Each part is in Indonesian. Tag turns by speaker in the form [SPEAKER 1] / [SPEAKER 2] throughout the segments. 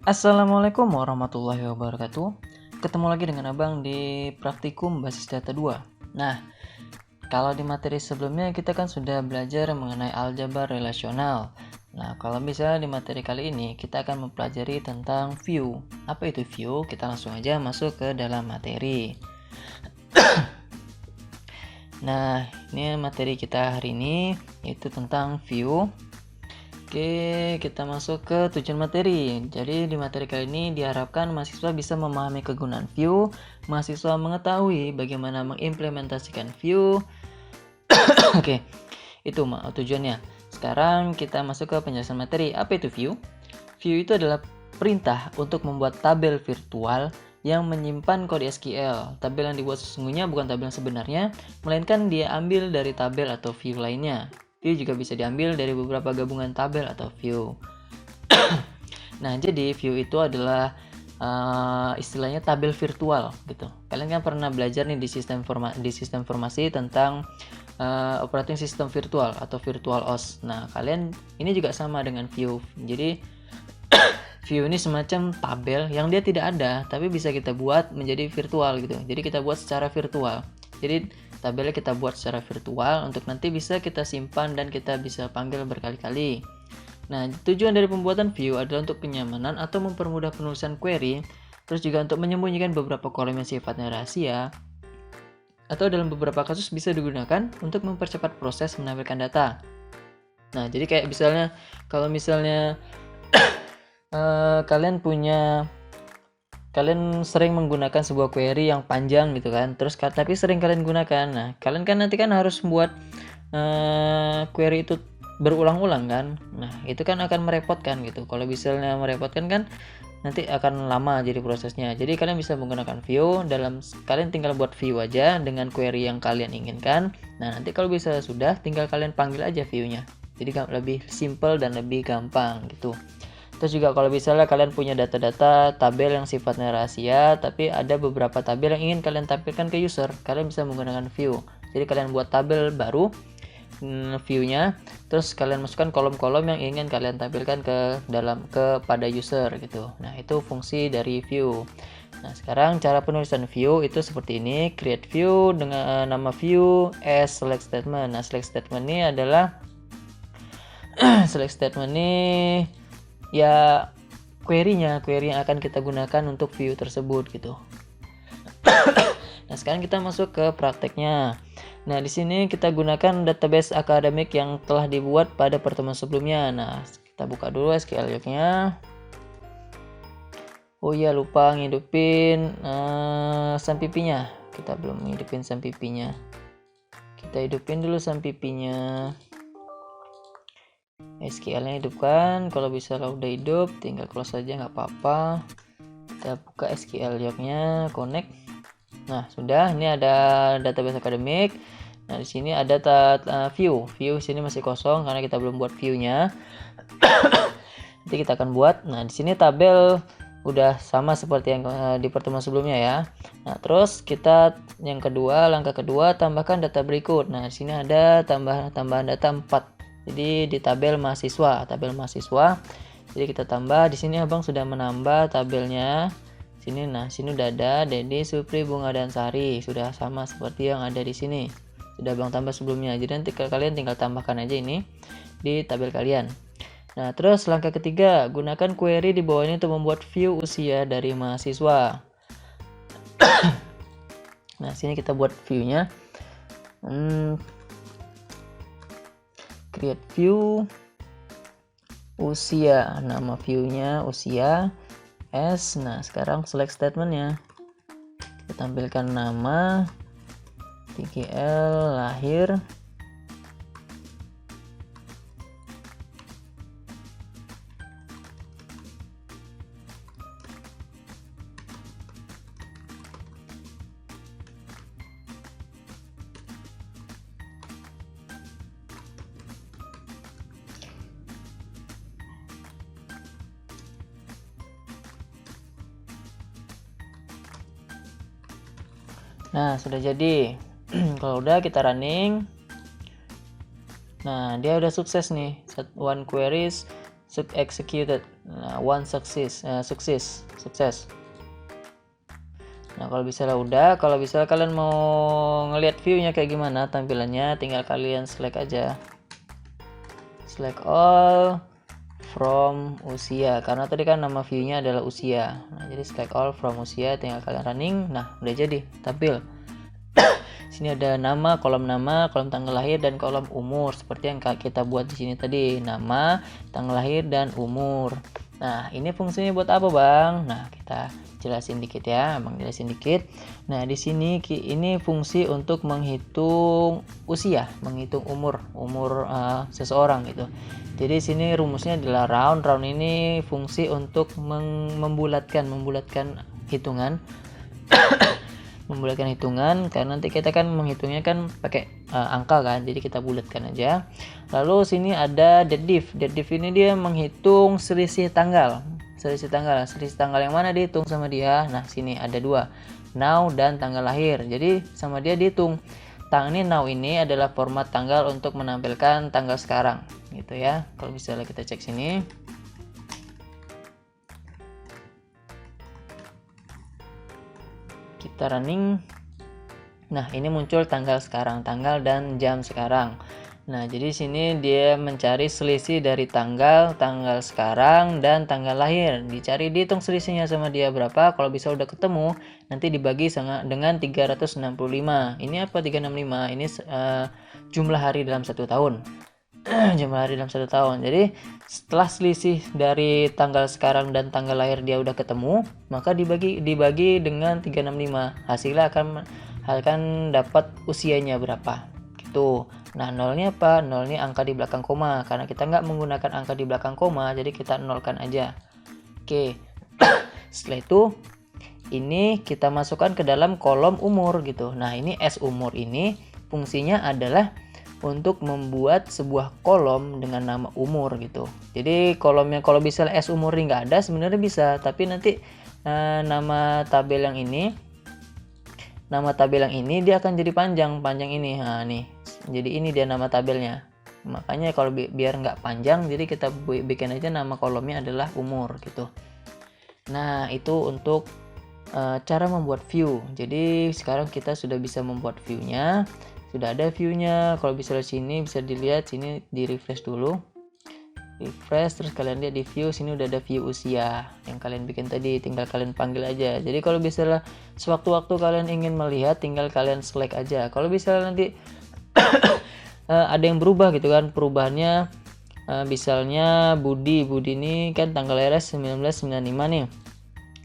[SPEAKER 1] Assalamualaikum warahmatullahi wabarakatuh. Ketemu lagi dengan Abang di praktikum basis data 2. Nah, kalau di materi sebelumnya kita kan sudah belajar mengenai aljabar relasional. Nah, kalau misalnya di materi kali ini kita akan mempelajari tentang view. Apa itu view? Kita langsung aja masuk ke dalam materi. Nah, ini materi kita hari ini yaitu tentang view. Oke, kita masuk ke tujuan materi. Jadi di materi kali ini diharapkan mahasiswa bisa memahami kegunaan view, mahasiswa mengetahui bagaimana mengimplementasikan view. Oke, itu tujuannya. Sekarang kita masuk ke penjelasan materi. Apa itu view? View itu adalah perintah untuk membuat tabel virtual yang menyimpan kode SQL. Tabel yang dibuat sesungguhnya bukan tabel yang sebenarnya, melainkan dia ambil dari tabel atau view lainnya. View juga bisa diambil dari beberapa gabungan tabel atau view. Nah, jadi view itu adalah istilahnya tabel virtual gitu. Kalian kan pernah belajar nih di sistem informasi tentang operating system virtual atau virtual OS. Nah, kalian ini juga sama dengan view. Jadi view ini semacam tabel yang dia tidak ada, tapi bisa kita buat menjadi virtual gitu. Jadi kita buat secara virtual. Jadi tabelnya kita buat secara virtual untuk nanti bisa kita simpan dan kita bisa panggil berkali-kali. Nah, tujuan dari pembuatan view adalah untuk kenyamanan atau mempermudah penulisan query, terus juga untuk menyembunyikan beberapa kolom yang sifatnya rahasia, atau dalam beberapa kasus bisa digunakan untuk mempercepat proses menampilkan data. Nah, jadi kayak misalnya kalau misalnya kalian sering menggunakan sebuah query yang panjang gitu kan, terus tapi sering kalian gunakan. Nah, kalian kan nanti kan harus buat query itu berulang-ulang kan. Nah, itu kan akan merepotkan gitu. Kalau misalnya merepotkan kan nanti akan lama jadi prosesnya. Jadi kalian bisa menggunakan view, kalian tinggal buat view aja dengan query yang kalian inginkan. Nah, nanti kalau bisa sudah tinggal kalian panggil aja view-nya. Jadi lebih simple dan lebih gampang gitu. Terus juga kalau misalnya kalian punya data-data tabel yang sifatnya rahasia, tapi ada beberapa tabel yang ingin kalian tampilkan ke user, kalian bisa menggunakan view. Jadi kalian buat tabel baru, view-nya, terus kalian masukkan kolom-kolom yang ingin kalian tampilkan kepada user gitu. Nah, itu fungsi dari view. Nah, sekarang cara penulisan view itu seperti ini. Create view dengan nama view as select statement. Nah, select statement ini adalah select statement ini ya query yang akan kita gunakan untuk view tersebut gitu. Nah, sekarang kita masuk ke prakteknya. Nah, di sini kita gunakan database akademik yang telah dibuat pada pertemuan sebelumnya. Nah, kita buka dulu SQL log-nya. Oh iya, lupa ngidupin SAMPP-nya. Kita belum ngidupin SAMPP-nya. Kita hidupin dulu SAMPP-nya. SQL-nya hidupkan. Kalau bisa udah hidup, tinggal close aja nggak apa-apa. Kita buka SQL log-nya, connect. Nah, sudah. Ini ada database akademik. Nah, di sini ada view. View sini masih kosong karena kita belum buat view-nya. Nanti kita akan buat. Nah, di sini tabel udah sama seperti yang di pertemuan sebelumnya ya. Nah, terus kita langkah kedua tambahkan data berikut. Nah, di sini ada tambahan data 4. Jadi di tabel mahasiswa. Jadi kita tambah. Di sini Abang sudah menambah tabelnya. Sini udah ada Dedi, Supri, Bunga dan Sari. Sudah sama seperti yang ada di sini. Sudah Abang tambah sebelumnya. Jadi nanti kalian tinggal tambahkan aja ini di tabel kalian. Nah, terus langkah ketiga, gunakan query di bawah ini untuk membuat view usia dari mahasiswa. Nah, sini kita buat view-nya. Create view usia, nama view-nya usia S. Nah, sekarang select statement-nya. Kita tampilkan nama, TGL, lahir. Nah, sudah jadi. Kalau udah kita running. Nah, dia udah sukses nih. One queries executed. Nah, one sukses. Nah, kalau misalnya udah, kalau misalnya kalian mau ngelihat view-nya kayak gimana tampilannya, tinggal kalian select aja. Select all from usia, karena tadi kan nama view-nya adalah usia. Nah, jadi select all from usia, tinggal kalian running. Nah, udah jadi tampil. Sini ada nama, kolom tanggal lahir dan kolom umur seperti yang kita buat di sini tadi, nama, tanggal lahir dan umur. Nah, ini fungsinya buat apa, Bang? Nah, kita jelasin dikit ya, Bang jelasin dikit. Nah, di sini ini fungsi untuk menghitung usia, menghitung umur seseorang gitu. Jadi sini rumusnya adalah round. Round ini fungsi untuk membulatkan hitungan. Membulatkan hitungan, karena nanti kita kan menghitungnya kan pakai angka kan, jadi kita bulatkan aja. Lalu sini ada deaddiff. Deaddiff ini dia menghitung selisih tanggal yang mana dihitung sama dia. Nah, sini ada dua, now dan tanggal lahir, jadi sama dia dihitung. Ini now ini adalah format tanggal untuk menampilkan tanggal sekarang gitu ya. Kalau misalnya kita cek sini, kita running. Nah, ini muncul tanggal sekarang, tanggal dan jam sekarang. Nah, jadi sini dia mencari selisih dari tanggal sekarang dan tanggal lahir. Dicari, dihitung selisihnya sama dia berapa. Kalau bisa udah ketemu, nanti dibagi dengan 365. Ini apa 365? Ini jumlah hari dalam 1 tahun. Jumlah hari dalam 1 tahun. Jadi setelah selisih dari tanggal sekarang dan tanggal lahir dia udah ketemu, maka dibagi dengan 365. Hasilnya akan dapat usianya berapa gitu. Nah, nolnya apa? Nol ini angka di belakang koma, karena kita nggak menggunakan angka di belakang koma, jadi kita nolkan aja. Oke. Setelah itu ini kita masukkan ke dalam kolom umur gitu. Nah, ini S umur ini fungsinya adalah untuk membuat sebuah kolom dengan nama umur gitu. Jadi kolomnya, kalau bisa S umur ini nggak ada sebenarnya bisa, tapi nanti nama tabel yang ini dia akan jadi panjang ini. Nah, nih, jadi ini dia nama tabelnya. Makanya kalau biar nggak panjang, jadi kita bikin aja nama kolomnya adalah umur gitu. Nah, itu untuk cara membuat view. Jadi sekarang kita sudah bisa membuat view-nya. Sudah ada view-nya. Kalau bisa di sini bisa dilihat, sini di refresh dulu. Refresh, terus kalian lihat di view, sini udah ada view usia yang kalian bikin tadi, tinggal kalian panggil aja. Jadi kalau misalnya sewaktu-waktu kalian ingin melihat, tinggal kalian select aja. Kalau misalnya nanti ada yang berubah gitu kan, perubahannya misalnya Budi ini kan tanggal lahirnya 1995 nih.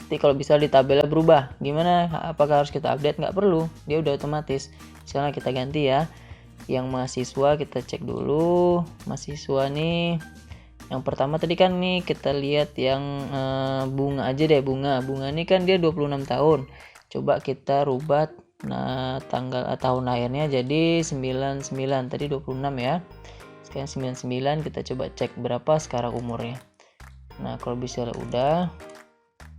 [SPEAKER 1] Nanti kalau bisa di tabelnya berubah, gimana? Apakah harus kita update? Nggak perlu, dia udah otomatis. Misalnya kita ganti ya, yang mahasiswa kita cek dulu. Mahasiswa nih, yang pertama tadi kan nih kita lihat yang bunga aja deh. Bunga ini kan dia 26 tahun. Coba kita rubah tahun lahirnya jadi 99, tadi 26 ya. Sekarang 99, kita coba cek berapa sekarang umurnya. Nah, kalau bisa udah,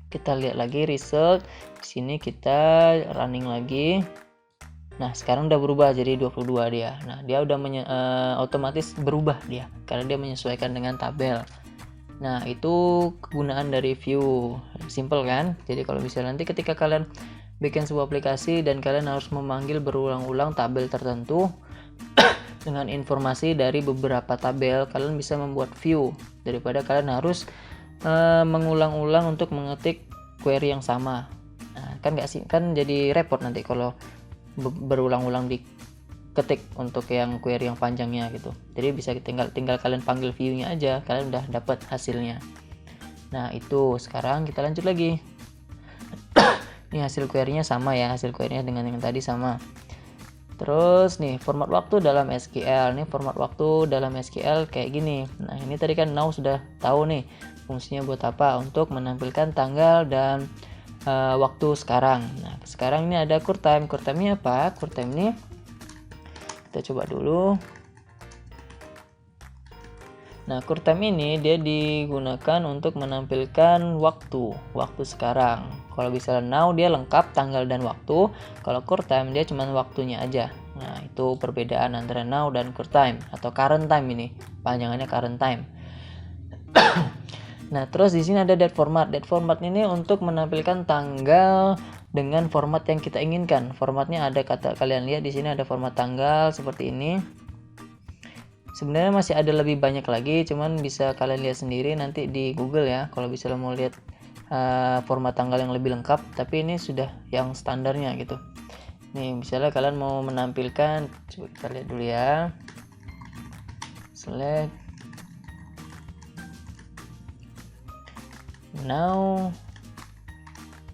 [SPEAKER 1] kita lihat lagi result. Di sini kita running lagi. Nah, sekarang udah berubah jadi 22 dia. Nah, dia udah otomatis berubah dia karena dia menyesuaikan dengan tabel. Nah, itu kegunaan dari view. Simple kan? Jadi kalau misalnya nanti ketika kalian bikin sebuah aplikasi dan kalian harus memanggil berulang-ulang tabel tertentu dengan informasi dari beberapa tabel, kalian bisa membuat view daripada kalian harus mengulang-ulang untuk mengetik query yang sama. Nah, kan nggak sih, kan jadi repot nanti kalau berulang-ulang diketik untuk yang query yang panjangnya gitu. Jadi bisa tinggal kalian panggil view-nya aja, kalian udah dapat hasilnya. Nah, itu sekarang kita lanjut lagi. Ini hasil query-nya sama ya, hasil query-nya dengan yang tadi sama. Terus nih format waktu dalam SQL. Nih format waktu dalam SQL kayak gini. Nah, ini tadi kan now sudah tahu nih fungsinya buat apa, untuk menampilkan tanggal dan waktu sekarang. Nah, sekarang ini ada QuickTime. QuickTime-nya apa? QuickTime ini kita coba dulu. Nah, QuickTime ini dia digunakan untuk menampilkan waktu sekarang. Kalau misalnya now dia lengkap tanggal dan waktu, kalau QuickTime dia cuma waktunya aja. Nah, itu perbedaan antara now dan QuickTime atau current time ini. Panjangannya current time. Nah, terus di sini ada date format. Date format ini untuk menampilkan tanggal dengan format yang kita inginkan. Formatnya ada, kata kalian lihat di sini ada format tanggal seperti ini. Sebenarnya masih ada lebih banyak lagi, cuman bisa kalian lihat sendiri nanti di Google ya. Kalau bisa mau lihat format tanggal yang lebih lengkap, tapi ini sudah yang standarnya gitu. Nih, misalnya kalian mau menampilkan, coba kita lihat dulu ya. Select now.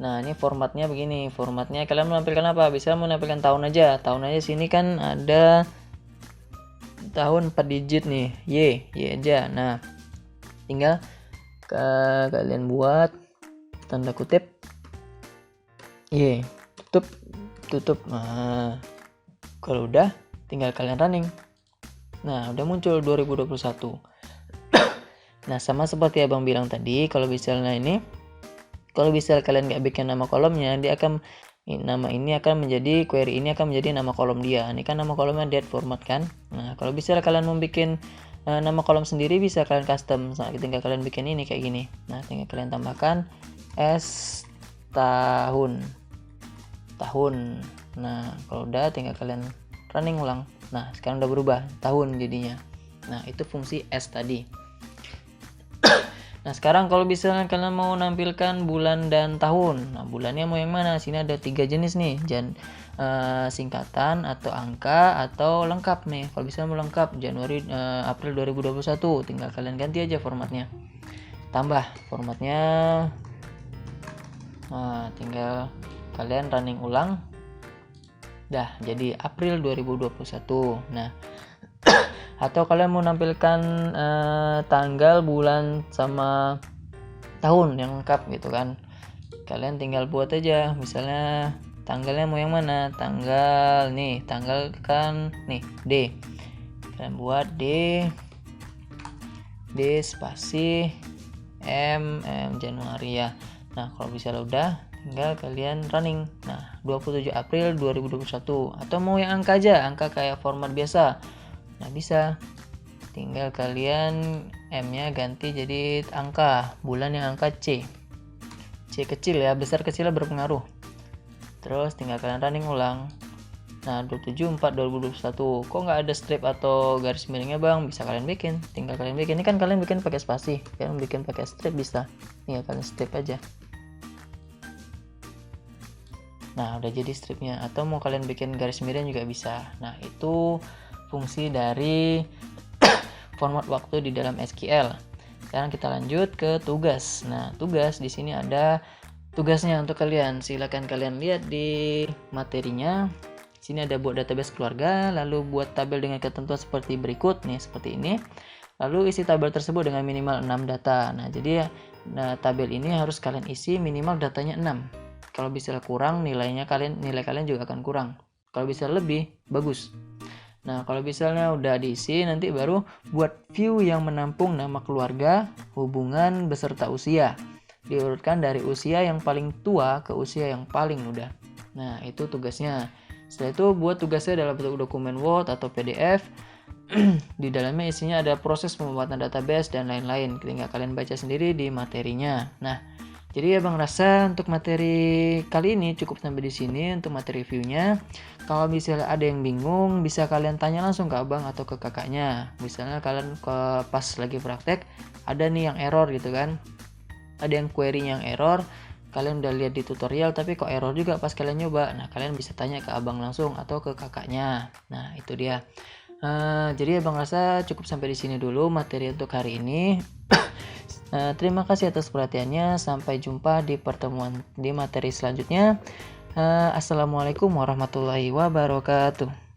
[SPEAKER 1] Nah, ini formatnya begini. Formatnya kalian menampilkan apa? Bisa menampilkan tahun aja. Tahun aja sini kan ada tahun 4 digit nih. Y aja. Nah, tinggal kalian buat tanda kutip Y, tutup. Nah, kalau udah tinggal kalian running. Nah, udah muncul 2021. Nah, sama seperti abang bilang tadi, kalau misalnya kalian nggak bikin nama kolomnya, nama ini akan menjadi query ini akan menjadi nama kolom dia. Ini kan nama kolomnya date format kan. Nah, kalau bisa kalian mau bikin nama kolom sendiri, bisa kalian custom. Nah, tinggal kalian bikin ini kayak gini. Nah, tinggal kalian tambahkan S tahun. Nah, kalau udah tinggal kalian running ulang. Nah, sekarang udah berubah tahun jadinya. Nah, itu fungsi S tadi. Nah, sekarang kalau misalnya kalian mau menampilkan bulan dan tahun. Nah, bulannya mau yang mana? Sini ada 3 jenis nih. Singkatan atau angka atau lengkap nih. Kalau bisa mau lengkap April 2021, tinggal kalian ganti aja formatnya. Tambah formatnya. Nah, tinggal kalian running ulang. Dah jadi April 2021. Nah, atau kalian mau nampilkan tanggal, bulan sama tahun yang lengkap gitu kan. Kalian tinggal buat aja, misalnya tanggalnya mau yang mana? Tanggal kan nih D. Kalian buat D spasi M Januari ya. Nah, kalau bisa udah tinggal kalian running. Nah, 27 April 2021. Atau mau yang angka aja, angka kayak format biasa. Nah, bisa tinggal kalian M-nya ganti jadi angka, bulan yang angka C kecil ya, besar kecilnya berpengaruh. Terus tinggal kalian running ulang. Nah, 27/4/2021. Kok nggak ada strip atau garis miringnya bang? Bisa kalian bikin, tinggal kalian bikin. Ini kan kalian bikin pakai spasi, kalian bikin pakai strip bisa. Tinggal kalian strip aja. Nah, udah jadi stripnya. Atau mau kalian bikin garis miring juga bisa. Nah, itu fungsi dari format waktu di dalam SQL. Sekarang kita lanjut ke tugas. Nah, tugas di sini ada tugasnya untuk kalian. Silakan kalian lihat di materinya. Sini ada buat database keluarga, lalu buat tabel dengan ketentuan seperti berikut nih, seperti ini. Lalu isi tabel tersebut dengan minimal 6 data. Nah, jadi tabel ini harus kalian isi minimal datanya 6. Kalau bisa kurang nilai kalian juga akan kurang. Kalau bisa lebih bagus. Nah, kalau misalnya udah diisi, nanti baru buat view yang menampung nama keluarga, hubungan beserta usia. Diurutkan dari usia yang paling tua ke usia yang paling muda. Nah, itu tugasnya. Setelah itu buat tugasnya dalam bentuk dokumen Word atau PDF. Di dalamnya isinya ada proses pembuatan database dan lain-lain. Tinggal kalian baca sendiri di materinya. Nah, jadi abang rasa untuk materi kali ini cukup sampai di sini untuk materi reviewnya. Kalau misalnya ada yang bingung, bisa kalian tanya langsung ke abang atau ke kakaknya. Misalnya kalian pas lagi praktek, ada nih yang error gitu kan. Ada yang query yang error, kalian udah lihat di tutorial tapi kok error juga pas kalian nyoba. Nah, kalian bisa tanya ke abang langsung atau ke kakaknya. Nah, itu dia. Jadi abang rasa cukup sampai di sini dulu materi untuk hari ini. Terima kasih atas perhatiannya. Sampai jumpa di pertemuan di materi selanjutnya. Assalamualaikum warahmatullahi wabarakatuh.